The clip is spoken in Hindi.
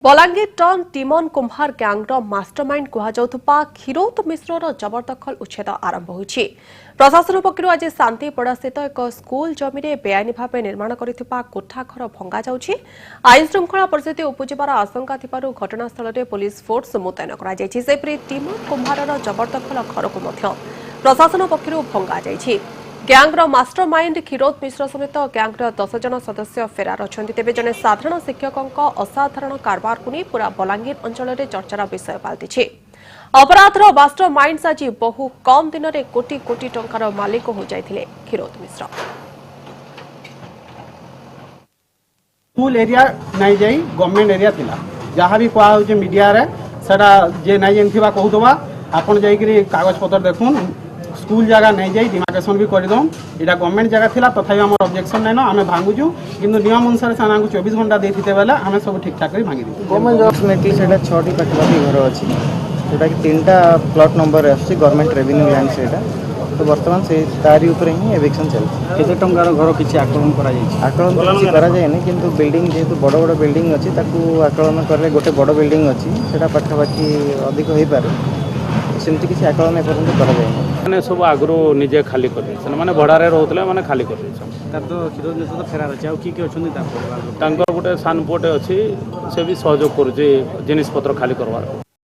बलांगीर टन टिमन कुम्हार ग्यांगर मास्टरमाइंड कहुवा क्षीरोद मिश्र जबरदखल उच्छेद आरंभ होइछि। प्रशासन पक्षर आज शांतिपड़ा स्थित एक स्कूल जमी में बेआईन भाव निर्माण करिथिबा कोठा घर भंगा जाउछि। आईन श्रृंखला परिस्थिति उपजिबार आशंका थिबारु घटनास्थल में पुलिस फोर्स मुतयन करा जायछि। सेपरि टिमन कुम्हार जबरदखल घर को मध्य प्रशासन पक्षर भंगा जायछि। ग्यांगर मास्टरमाइंड क्षीरोद मिश्र समेत ग्यांगर 10 जन सदस्य फेरार अछन्ति। तेबे जने साधारण शिक्षकों असाधारण कारबार को नहीं पूरा बलांगीर अंचल में चर्चार विषय पालटिछि। अपराधर मास्टरमाइंड आज बहु कम दिन में कोटी कोटी टंकार मालिक हो जाइथिले क्षीरोद मिश्र। स्कूल एरिया नहीं जाई गवर्नमेंट एरिया थिला जहाँ भी कहा हो मीडिया रे सेटा जे नहीं जानथिबा कहूतबा आपन जाई कागज पत्र देखुन स्कूल जगह नहीं जाई डिमार्केशन भी कर दम एटा गवर्नमेंट जगह थिला तथापि हमर ऑब्जेक्शन नै न आमे भांगुजु किंतु नियम अनुसार से आमको 24 घंटा देथिते बेला आमे सब ठीक ठाक रे भांगी दी। गवर्नमेंट अल्टिमेटली सेटा 6टी पाखपाखी घर अछि जोटा कि 3टा प्लॉट नंबर आछि गवर्नमेंट रेवेन्यू लैंड सेटा तो वर्तमान से तारी ऊपर ही एविक्शन चलछि। केते टंकार घर किछि आकलन करा जाय आकलन किछि करा जाय नै किंतु बिल्डिंग जेतु बड़ बड़ बिल्डिंग अछि ताकू आकलन करले गोटे बड़ बिल्डिंग अछि सेटा पाखपाखी अधिक होई पारे सेमती किछि आकलन एपर्यंत करा जाय माने सब आगरो निजे खाली कर दे माने भड़ारे रहउतले माने खाली कर दे तार तो क्षीरोद मिश्र तो फेरार अछि आ की अछन्ती ता तांकर गोटे सानपोटे अछि से भी सहयोग करू जे जिनिस पत्र खाली करवार।